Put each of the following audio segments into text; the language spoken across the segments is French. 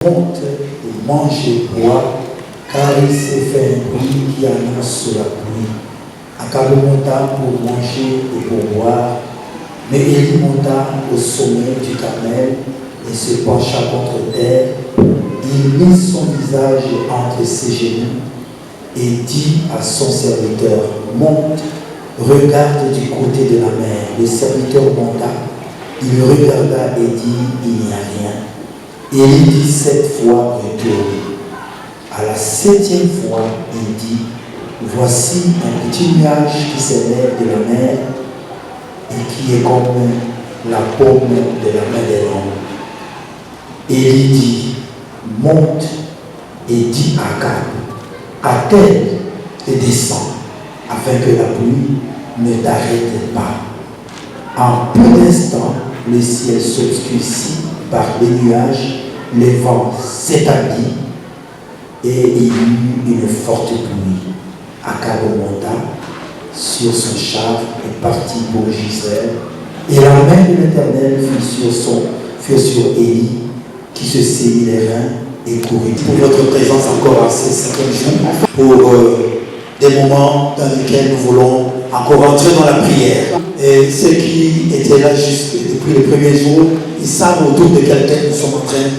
monte et mange et boit, car il s'est fait un bruit qui annonce la pluie. Akab monta pour manger et pour boire, mais Élie monta au sommet du Carmel et se pencha contre terre. Il mit son visage entre ses genoux et dit à son serviteur, monte, regarde du côté de la mer. Le serviteur monta, il regarda et dit, il n'y a rien. Élie dit 7 fois, retourne. À la 7e fois, il dit, voici un petit nuage qui s'élève de la mer et qui est comme la paume de la main de l'homme. Élie dit, monte et dit à Akab, attelle et descends, afin que la pluie ne t'arrête pas. En peu d'instants, le ciel s'obscurcit par les nuages, les vents s'étendit et il y eut une forte pluie. Akab monta sur son char et partit pour Gisèle. Et la main de l'Éternel fut sur Élie, qui se saisit les reins et courut. Pour votre présence encore à ces 50 jours, pour des moments dans lesquels nous voulons encore entrer dans la prière. Et ceux qui étaient là juste depuis le premier jour, ils savent autour de quel thème nous sommes en train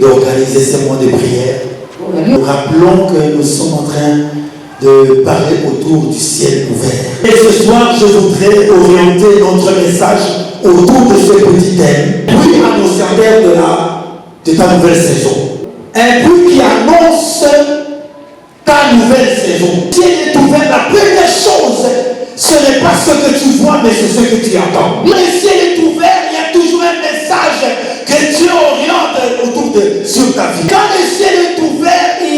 d'organiser ces mois de prière. Nous rappelons que nous sommes en train de parler autour du ciel ouvert. Et ce soir, je voudrais orienter notre message autour de ce petit thème. Bruit annonciateur de ta nouvelle saison. Un bruit qui annonce ta nouvelle saison. Si elle est ouverte, la première chose, ce n'est pas ce que tu vois, mais c'est ce que tu entends. Mais si elle est ouverte, il y a toujours un message que Dieu oriente sur ta vie. Quand le ciel est ouvert, il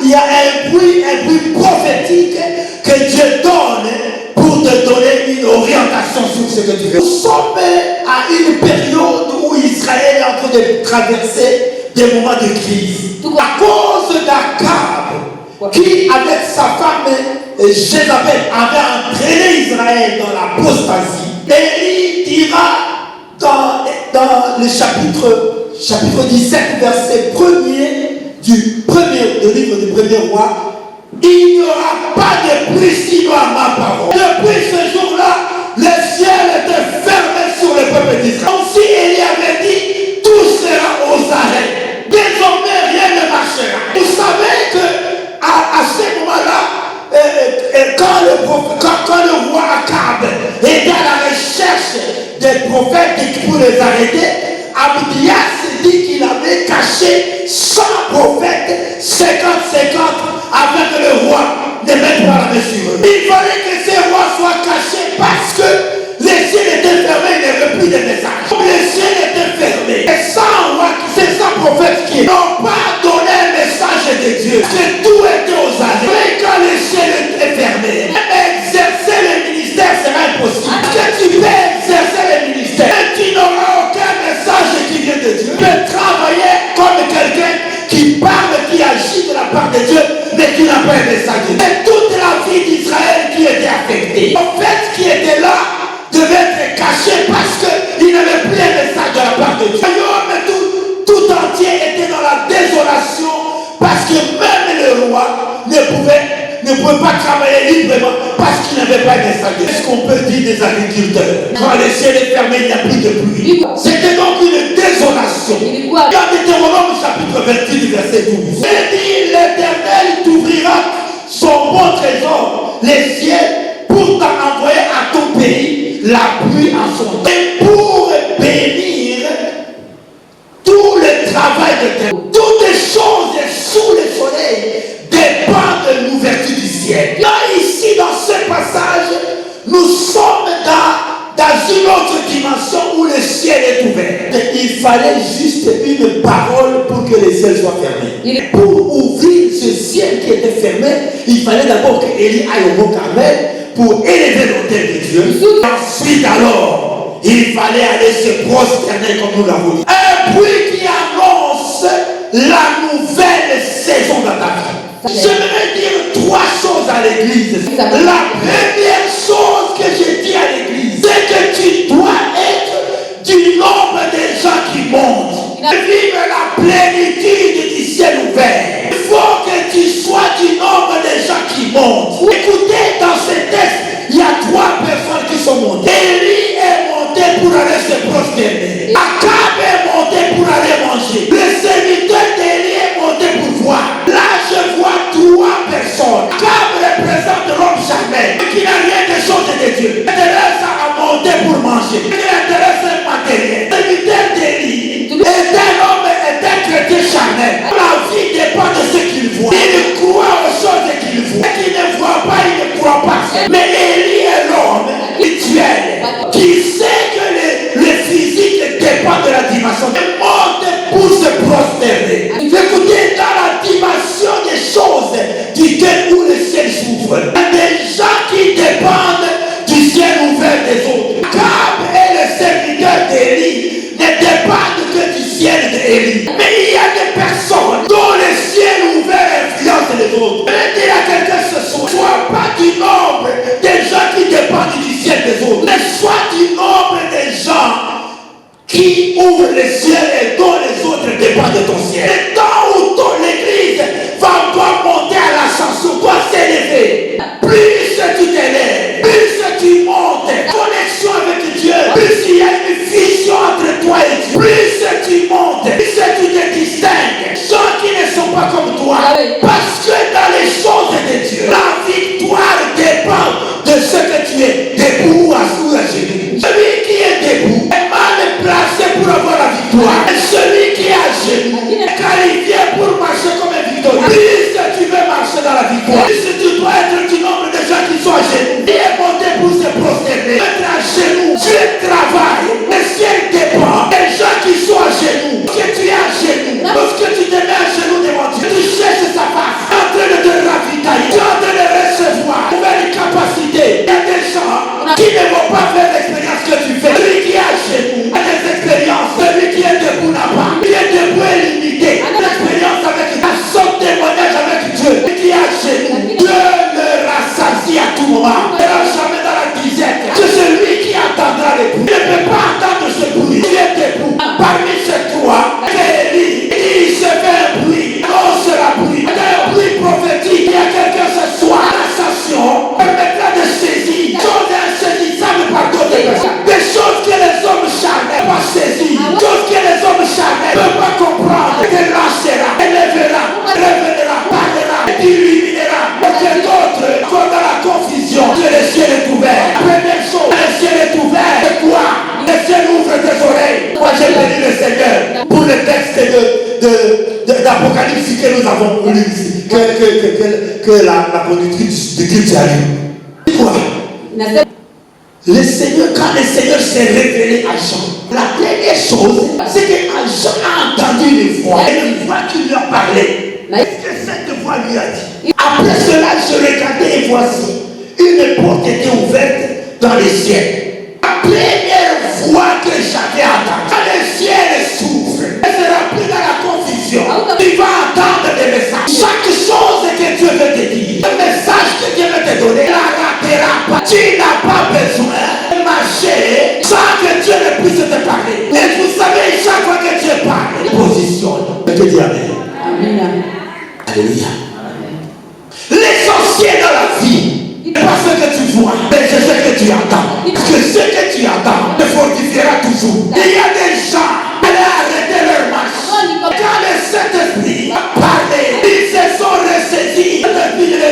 y a un bruit prophétique que Dieu donne pour te donner une orientation sur ce que tu veux. Nous sommes à une période où Israël est en train de traverser des moments de crise. À cause d'Akab, qui avec sa femme Jézabel avait entraîné Israël dans l'apostasie. Élie dira dans le chapitre 17, verset 1er du livre du premier roi, il n'y aura pas de pluie sinon à ma parole. Depuis ce jour-là, le ciel était fermé sur le peuple d'Israël. Comme si Élie avait dit, tout sera aux arrêts. Désormais, rien ne marchera. Vous savez qu'à ce moment-là, quand le roi Akab était à la recherche des prophètes pour les arrêter, Abdias dit qu'il avait caché 100 prophètes, 50-50, afin que le roi ne mette pas la main sur eux. Il fallait que ces rois soient cachés parce que les ciels étaient fermés, il n'y avait plus de messages. Les ciels étaient fermés. Et 100 rois, ces 100 prophètes qui n'ont pas donné un message de Dieu, que tout était aux arrêts. Mais quand les ciels étaient fermés, exercer le ministère sera impossible. Que tu peux exercer le ministère, mais tu n'auras aucun message qui vient de Dieu. Tu peux travailler comme quelqu'un qui parle, qui agit de la part de Dieu, mais qui n'a pas un message de Dieu. Et toute la vie d'Israël qui était affectée. Le prophète qui était là devait être caché parce qu'il n'avait plus un message de la part de Dieu. Le tout entier était dans la désolation parce que même le roi ne pouvait pas travailler librement parce qu'il n'avait pas un message de Dieu. Qu'est-ce qu'on peut dire des agriculteurs? Quand le ciel est fermé, il n'y a plus de pluie. C'était donc une désolation. Dans Deutéronome chapitre 28, verset 12. Il dit, l'Éternel t'ouvrira son bon trésor, les ciels, pour t'envoyer à ton pays la pluie en son temps. Et pour bénir tout le travail de terre. Toutes les choses sous le soleil dépendent de l'ouverture du ciel. Là, ici, dans ce passage, nous sommes dans une autre dimension où le ciel est ouvert. Il fallait juste une parole pour que le ciel soit fermé. Pour ouvrir ce ciel qui était fermé, il fallait d'abord qu'Élie aille au mont Carmel pour élever l'autel de Dieu. Ensuite alors, il fallait aller se prosterner comme nous l'avons dit. Un bruit qui annonce la nouvelle saison dans ta vie. J'aimerais dire 3 choses à l'église. La première chose que je dis à l'église, c'est que tu dois être du nombre des gens qui montent. Vive la plénitude du ciel ouvert. Il faut que tu sois du nombre des gens qui montent. Écoutez, dans ce texte, il y a 3 personnes qui sont montées. Élie est monté pour aller se prosterner. Akab est monté pour aller manger. Le serviteur d'Élie est monté pour voir. Là, je vois 3 personnes. Akab représente l'homme charnel, qui n'a rien de chose de Dieu. Il intéresse à monter pour manger. Il intéresse un matériel. Le serviteur d'Élie est un homme, est un chrétien charnel. La vie dépend de ce qu'il voit. Il croit aux choses qu'il voit. Et qu'il ne voit pas, il ne croit pas. Mais Élie est l'homme spirituel qui sait que le physique dépend de la dimension. Il monte pour se prosterner. Écoutez, dans la dimension des choses duquel où le ciel s'ouvre, il y a des gens qui dépendent du ciel ouvert des autres. Akab et le serviteur d'Élie ne dépendent que du ciel d'Élie. Mais il y a des personnes dont le ciel ouvert influence les autres. Je vais dire à quelqu'un ce soir, sois pas du nombre des gens qui dépendent du ciel des autres, mais sois du nombre des gens qui ouvrent le ciel et dont les autres dépendent de ton ciel. Le temps où l'église va encore monter à l'ascension, doit s'élever. Plus tu t'élèves, plus tu montes, connexion avec Dieu, plus il y a une fusion entre toi et Dieu, plus tu montes, plus tu te distingues. Gens qui ne sont pas comme toi, parce que dans les choses de Dieu, la victoire dépend de ce que tu es debout ou assis à genoux. Celui qui est debout est mal placé pour avoir la victoire. Et celui qui est à genoux est qualifié pour marcher comme un victorieux. Plus tu veux marcher dans la victoire, plus tu dois être du nombre de gens qui sont à genoux. Il est monté pour se prosterner. Être à genoux, Dieu travaille. Le ciel dépend des gens qui sont à genoux. Lorsque tu es à genoux, lorsque tu te mets à genoux devant Dieu, tu cherches sa face, en train de te ravitailler, tu es en train de recevoir une nouvelle capacité. Il y a des gens qui ne vont pas faire l'expérience que tu fais. Celui qui est à genoux a des expériences. Celui qui est debout n'a pas. Qui est debout est limité. L'expérience avec son témoignage avec Dieu. Celui qui est à genoux, Dieu le rassasie à tout moment. Il ne sera jamais dans la disette. C'est celui qui attendra les bruits. Il ne peut pas attendre ce bruit. Tu es debout. Parmi ces 3, Élie, il se fait un bruit. On sera bruit. Il y a un bruit prophétique. Il y a quelqu'un ce soir. L'ascension permettra de saisir choses insaisissables par d'autres personnes. Des choses que les hommes charnels ne peuvent pas saisir. Choses que les hommes charnels ne peuvent pas comprendre. Il te lâchera, élèvera, révélera, parlera, illuminera. Mais que d'autres, comme dans la confusion, que le ciel est ouvert. La première chose, le ciel est ouvert. C'est quoi? Le ciel ouvre tes oreilles. Moi j'ai béni le Seigneur pour le texte d'Apocalypse que nous avons lu ici. Que la productrice de culte a lu. Quoi? Le Seigneur, quand le Seigneur s'est révélé à Jean, la première chose, c'est que Jean a entendu une voix. Et une voix qui lui a parlé. Qu'est-ce que cette voix lui a dit? Après cela, je regardais et voici, une porte était ouverte dans le ciel. La première voix que j'avais entendue, quand le ciel s'ouvre, elle sera plus dans la confusion. Tu vas entendre des messages. Chaque chose que Dieu veut te dire, le message que Dieu veut te donner, la ratera pas. Tu n'as pas besoin de marcher sans que Dieu ne puisse te parler. Et vous savez, chaque fois que Dieu parle, il positionne. Je te dis Amen. Amen. Alléluia. L'essentiel dans la vie, n'est pas ce que tu vois, mais c'est ce que tu entends. Parce que ce que tu entends te fortifiera toujours. Il y a des gens qui allaient arrêter leur marche. Quand le Saint-Esprit a parlé, ils se sont ressaisis. Depuis le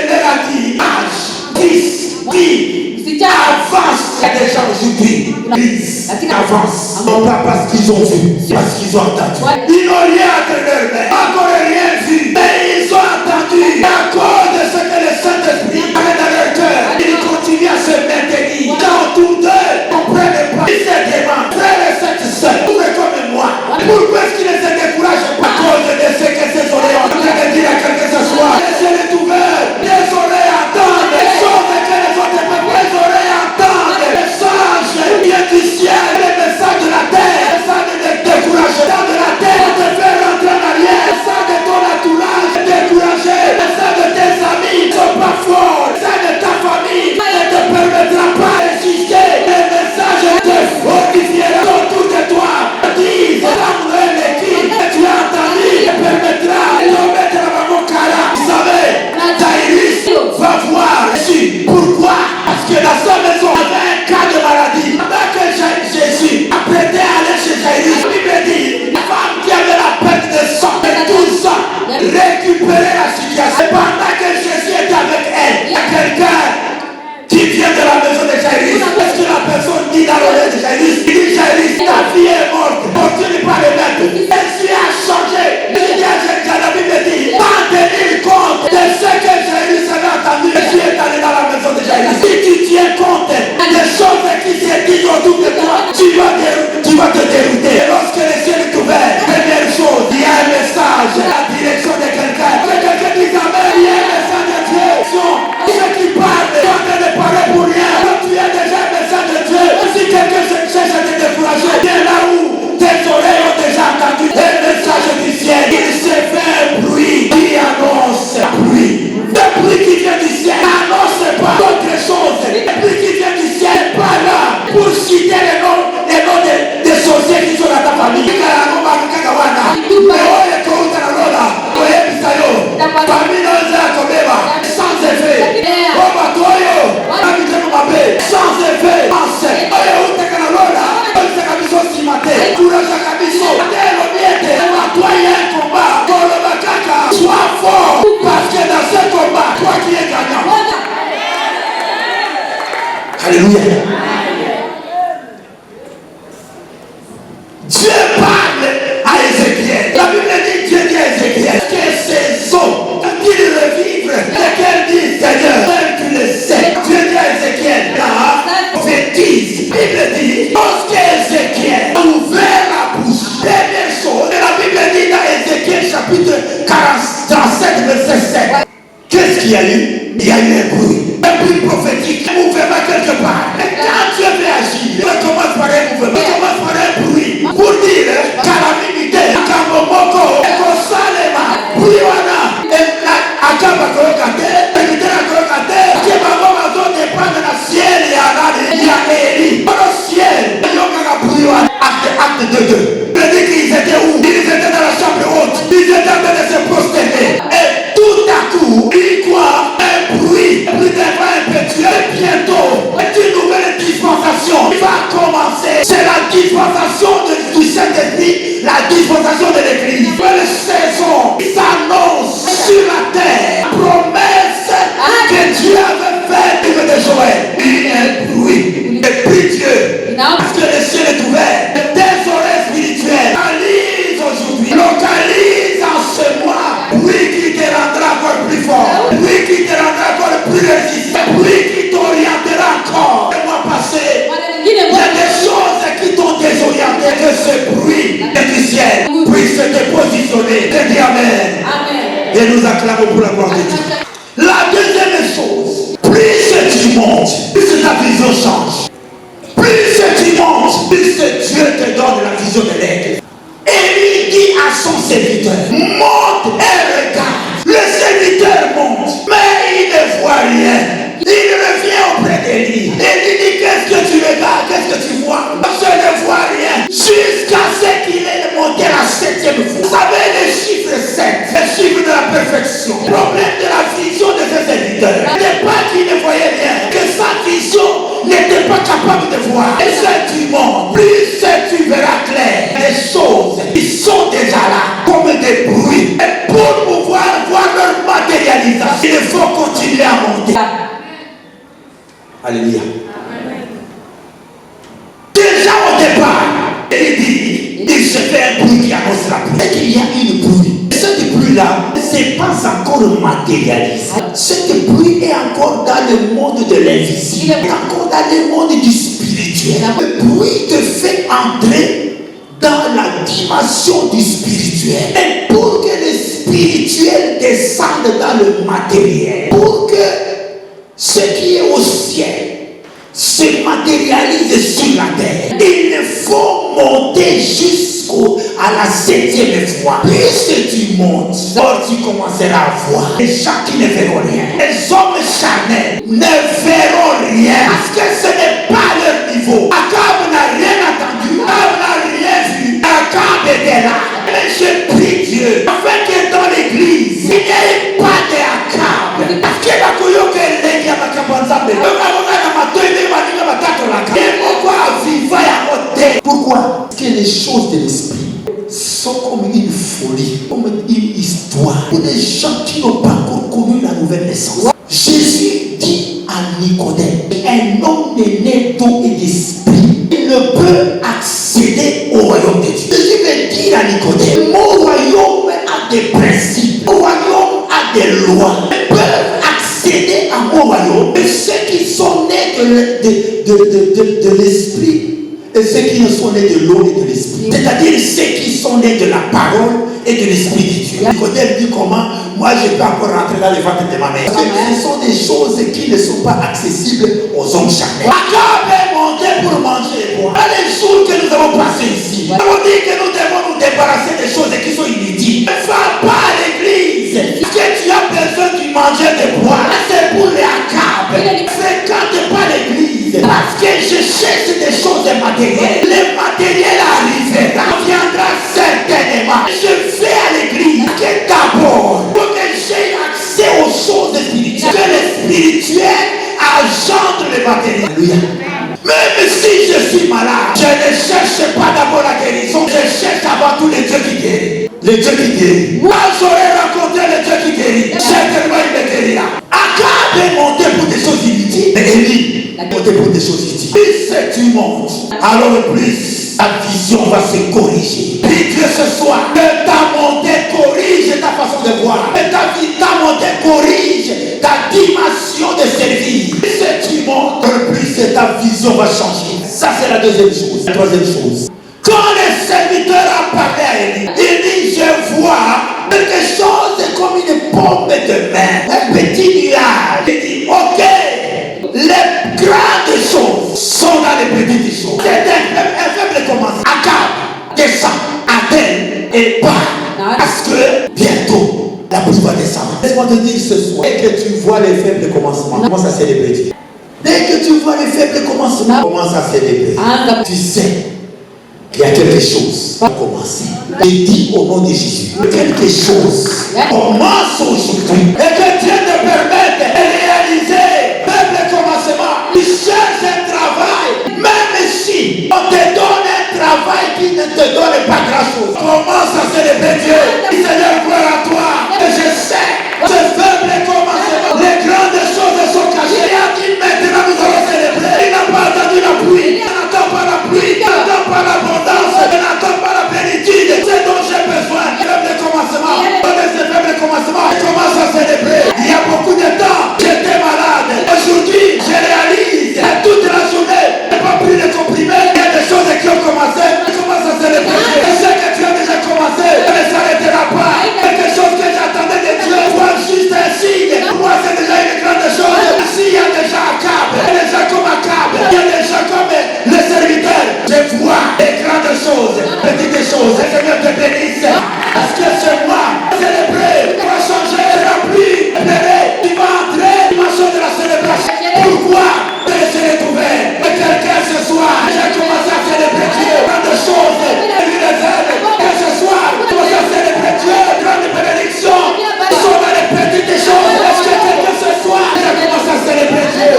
dit, marche, prie, avance. Il y a des gens aujourd'hui, ils avancent. Non pas parce qu'ils ont vu, parce qu'ils ont entendu. Ils n'ont rien entre leurs mains, encore rien vu, mais ils ont entendu. À cause de ce que le Saint-Esprit a dans leur cœur, ils continuent à se maintenir. Quand autour d'eux, on prend les pas, ils se demandent, frère et sœurs, vous êtes comme moi. Pourquoi est-ce qu'ils ne se découragent pas? À cause de ce que ces oreilles ont en train de dire à quelqu'un ce soir. Les yeux sont ouverts, les oreilles entendent, les choses que les autres peuvent, les oreilles entendent, les messages viennent du ciel, les messages de la terre, les messages de découragement de la terre, pour te faire rentrer Alléluia. Dieu parle à Ézéchiel. La Bible dit, Dieu dit à Ézéchiel que ces eaux qui revivent, lesquelles disent Seigneur, tu le sais. Dieu dit à Ézéchiel, là, prophétise. La Bible dit, lorsque Ézéchiel a ouvert la bouche, première chose, et la Bible dit dans Ézéchiel chapitre 47, verset 7. Qu'est-ce qu'il y a eu? Il y a eu un bruit prophétique, un mouvement quelque part. Et quand Dieu veut agir, il commence par un mouvement, il commence par un bruit. Pour dire, calamité, Kamomoko, Ekosalema, Bouiwana, Akaba Korokate, Ekitera Korokate, Kebama Mazo dépend de la ciel et à Eli. Dans le ciel, Yokara Bouiwana, acte 2. Il dit qu'ils étaient où? Ils étaient dans la chambre haute. Ils étaient en train de se prosterner. Et tout à coup, il croit un bruit impétueux. Bientôt, une nouvelle dispensation va commencer. C'est la dispensation du Saint-Esprit, la dispensation de l'Église. Une saison s'annonce sur la terre. Promesse que Dieu avait faite au livre de Joël. Il y a un bruit. Et puis Dieu, parce que le ciel est ouvert, tes oreilles spirituelles localise aujourd'hui, localise en ce mois. Oui, qui te rendra encore plus fort. Oui, qui te rendra encore plus résistant. Oui, qui t'orientera encore. Le mois passé, il y a des choses qui t'ont désorienté. Que ce bruit du ciel puisse te positionner. Je dis Amen. Et nous acclamons pour la gloire de Dieu. La deuxième chose, plus tu montes, plus ta vision change. Plus tu montes, plus Dieu te donne la vision de l'aigle. Et lui dit à son serviteur, monte et regarde. Le serviteur monte, mais il ne voit rien. Il revient auprès de lui. Et lui dit, qu'est-ce que tu regardes? Qu'est-ce que tu vois? Je ne vois rien. Jusqu'à ce qu'il ait monté la 7e fois. Vous savez le chiffre 7, le chiffre de la perfection. Le problème de la vision de ce serviteur n'est pas qu'il ne voyait rien, que sa vision n'était pas capable de voir. Et ce tu montes, plus tu verras clair les choses qui sont déjà là, comme des bruits. Et pour pouvoir voir leur matérialisation, il faut continuer à monter. Alléluia. Déjà au départ, il se fait un bruit qui annonce la pluie. Et qu'il y a une pluie. Et cette pluie-là, ce n'est pas encore matérialisé. Cette pluie est encore dans le monde de l'invisible. Elle est encore dans le monde du spirituel. Le bruit te fait entrer dans la dimension du spirituel. Et pour que le spirituel descende dans le matériel, pour que ce qui est au ciel se matérialise sur la terre, il faut monter jusqu'à la 7e fois. Plus tu montes, alors tu commenceras à voir les gens qui ne verront rien. Les hommes charnels ne verront rien parce que ce n'est pas leur niveau. Akab n'a rien entendu, Akab n'a rien vu. Akab était là. Mais je prie Dieu afin que dans l'église il n'y ait pas de Akab. Parce que la koyoke lengi ya makabanzambe. Pourquoi? Parce que les choses de l'esprit sont comme une folie, comme une histoire pour des gens qui n'ont pas encore connu la nouvelle naissance. Jésus dit à Nicodème, un homme est né d'eau et d'esprit, il ne peut accéder au royaume de Dieu. Jésus veut dire à Nicodème, mon royaume a des principes, mon royaume a des lois. Ils peuvent accéder à mon royaume. Et ceux qui sont nés de l'esprit et ceux qui ne sont nés de l'eau et de l'esprit, c'est-à-dire ceux qui sont nés de la parole et de l'esprit de Dieu. Nicodème dit comment? Moi je peux encore rentrer dans le ventre de ma mère. Parce que ce sont des choses qui ne sont pas accessibles aux hommes charnels. Akab est monté pour manger et boire. Dans les jours que nous avons passés ici, nous avons dit que nous devons nous débarrasser des choses qui sont inutiles. Ne va pas à l'église. Parce que tu as besoin de manger et de boire. C'est pour les Akab. Ne fréquente pas l'église. Parce que je cherche des choses matérielles. Le matériel arrivera, viendra certainement. Je vais à l'église que d'abord, pour que j'aie accès aux choses spirituelles, que le spirituel engendre le matériel. Alléluia. Même si je suis malade, je ne cherche pas d'abord la guérison, je cherche avant tout le Dieu qui guérit. Le Dieu qui guérit. Moi j'aurais rencontré le Dieu qui guérit. Certainement il me guérira. Akab est monté pour des choses inutiles. Mais Élie, monter pour des choses utiles. Plus tu montes, alors plus ta vision va se corriger. Puis que ce soit que ta montée corrige ta façon de voir. Que ta montée corrige ta dimension de servir. Plus tu montes, plus ta vision va changer. Ça c'est la deuxième chose. La troisième chose. Quand le serviteur a parlé à Élie, il dit, je vois quelque chose comme une pompe de main, un petit nuage. Il dit, ok, les grandes choses sont dans les petites choses. C'est un faible commencement. Akab descend, Adèle et part. Parce que bientôt, la pluie va descendre. Laisse-moi te dire ce soir, dès que tu vois les faibles commencements, commence à célébrer. Dès que tu vois les faibles commencements, commence à célébrer. Tu sais. Il y a quelque chose qui a commencé. Je dis au nom de Jésus, quelque chose commence aujourd'hui. Et que Dieu te permette de réaliser même le commencement. Tu cherches un travail, même si on te donne un travail qui ne te donne pas grand-chose. Commence à célébrer Dieu. Seigneur, gloire à toi. Et je sais, ce faible commencement, les grandes choses sont cachées. Et à qui maintenant nous allons célébrer. Il n'a pas attendu la pluie. Il n'attend pas la pluie. Il n'attend pas l'abondance. Il n'attend pas la plénitude. C'est dont j'ai besoin. Faible commencement. Dans ce faible commencement, je commence à célébrer. Il y a beaucoup de temps, j'étais malade. Aujourd'hui, je réalise. Et toute la journée, je n'ai pas pris de comprimés. Il y a des choses qui ont commencé. Je commence à célébrer. Je sais que tu as déjà commencé. Ça ne s'arrêtera pas. Quelque chose que j'attendais de Dieu. Toi, juste un signe. Pour moi, c'est déjà une grande chose. S'il y a déjà Akab, il y a déjà comme Akab, il y a déjà comme le serviteur. Je vois les grandes choses, petites choses. Le Seigneur te bénisse. Parce que c'est moi. Célébrer, tu vas changer, la pluie, tu vas entrer dans la chose de la célébration. Pourquoi te laisser retrouver? Et quelqu'un ce soir, j'ai commencé à célébrer Dieu. Grandes choses, lui les ailes. Que ce soir, tu vas célébrer Dieu. Grandes bénédictions sont dans les petites choses. Est-ce que quelqu'un ce soir, j'ai commencé à célébrer Dieu?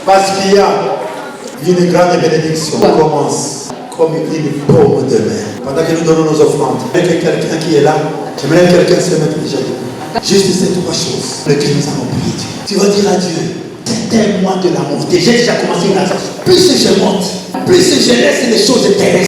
Parce qu'il y a une grande bénédiction qui commence comme une paume de main. Pendant que nous donnons nos offrandes, avec quelqu'un qui est là, j'aimerais que quelqu'un se mette déjà debout. Juste ces trois choses pour lesquelles nous allons prier Dieu. Tu vas dire à Dieu, c'est un mois de la montée. J'ai déjà commencé une action. Plus je monte, plus je laisse les choses terrestres